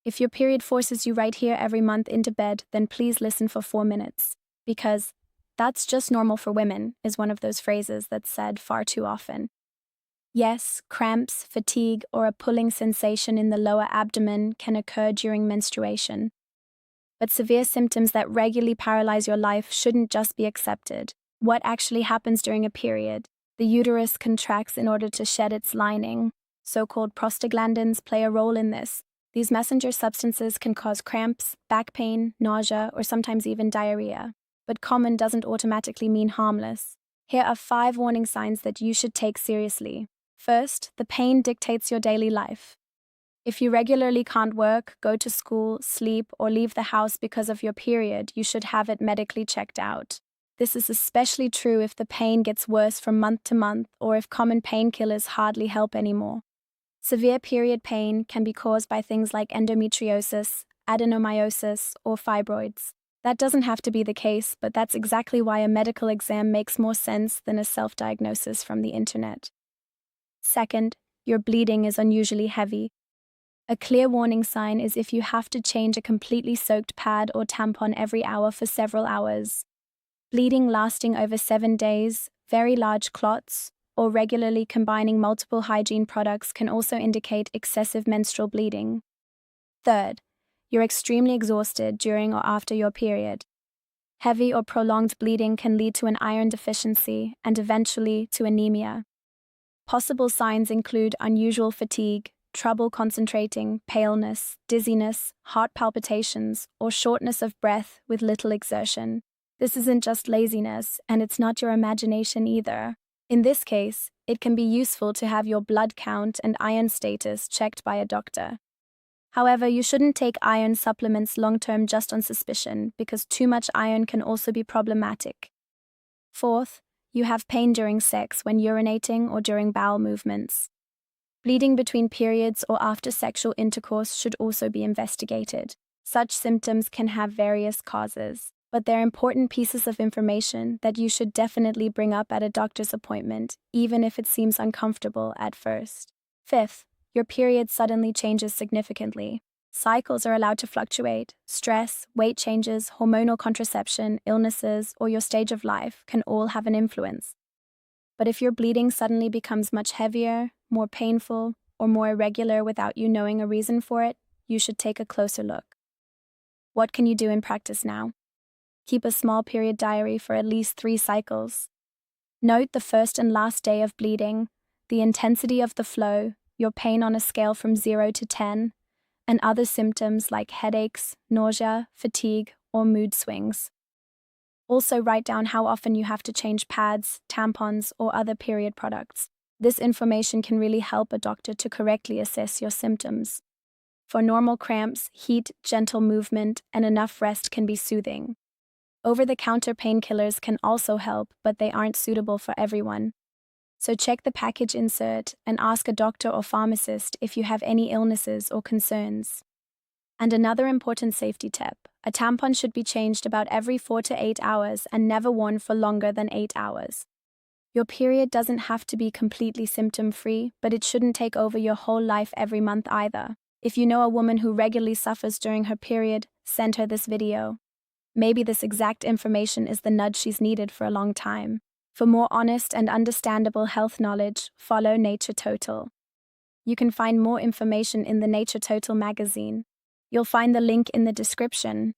If your period forces you right here every month into bed, then please listen for 4 minutes. Because "that's just normal for women" is one of those phrases that's said far too often. Yes, cramps, fatigue, or a pulling sensation in the lower abdomen can occur during menstruation. But severe symptoms that regularly paralyze your life shouldn't just be accepted. What actually happens during a period? The uterus contracts in order to shed its lining. So-called prostaglandins play a role in this. These messenger substances can cause cramps, back pain, nausea, or sometimes even diarrhea. But common doesn't automatically mean harmless. Here are 5 warning signs that you should take seriously. First, the pain dictates your daily life. If you regularly can't work, go to school, sleep, or leave the house because of your period, you should have it medically checked out. This is especially true if the pain gets worse from month to month or if common painkillers hardly help anymore. Severe period pain can be caused by things like endometriosis, adenomyosis, or fibroids. That doesn't have to be the case, but that's exactly why a medical exam makes more sense than a self-diagnosis from the internet. Second, your bleeding is unusually heavy. A clear warning sign is if you have to change a completely soaked pad or tampon every hour for several hours. Bleeding lasting over 7 days, very large clots, or regularly combining multiple hygiene products can also indicate excessive menstrual bleeding. Third, you're extremely exhausted during or after your period. Heavy or prolonged bleeding can lead to an iron deficiency and eventually to anemia. Possible signs include unusual fatigue, trouble concentrating, paleness, dizziness, heart palpitations, or shortness of breath with little exertion. This isn't just laziness, and it's not your imagination either. In this case, it can be useful to have your blood count and iron status checked by a doctor. However, you shouldn't take iron supplements long-term just on suspicion, because too much iron can also be problematic. Fourth, you have pain during sex when urinating or during bowel movements. Bleeding between periods or after sexual intercourse should also be investigated. Such symptoms can have various causes, but they're important pieces of information that you should definitely bring up at a doctor's appointment, even if it seems uncomfortable at first. Fifth, your period suddenly changes significantly. Cycles are allowed to fluctuate. Stress, weight changes, hormonal contraception, illnesses, or your stage of life can all have an influence. But if your bleeding suddenly becomes much heavier, more painful, or more irregular without you knowing a reason for it, you should take a closer look. What can you do in practice now? Keep a small period diary for at least 3 cycles. Note the first and last day of bleeding, the intensity of the flow, your pain on a scale from 0 to 10, and other symptoms like headaches, nausea, fatigue, or mood swings. Also write down how often you have to change pads, tampons, or other period products. This information can really help a doctor to correctly assess your symptoms. For normal cramps, heat, gentle movement, and enough rest can be soothing. Over-the-counter painkillers can also help, but they aren't suitable for everyone. So check the package insert and ask a doctor or pharmacist if you have any illnesses or concerns. And another important safety tip, a tampon should be changed about every 4 to 8 hours and never worn for longer than 8 hours. Your period doesn't have to be completely symptom-free, but it shouldn't take over your whole life every month either. If you know a woman who regularly suffers during her period, send her this video. Maybe this exact information is the nudge she's needed for a long time. For more honest and understandable health knowledge, follow Nature Total. You can find more information in the Nature Total magazine. You'll find the link in the description.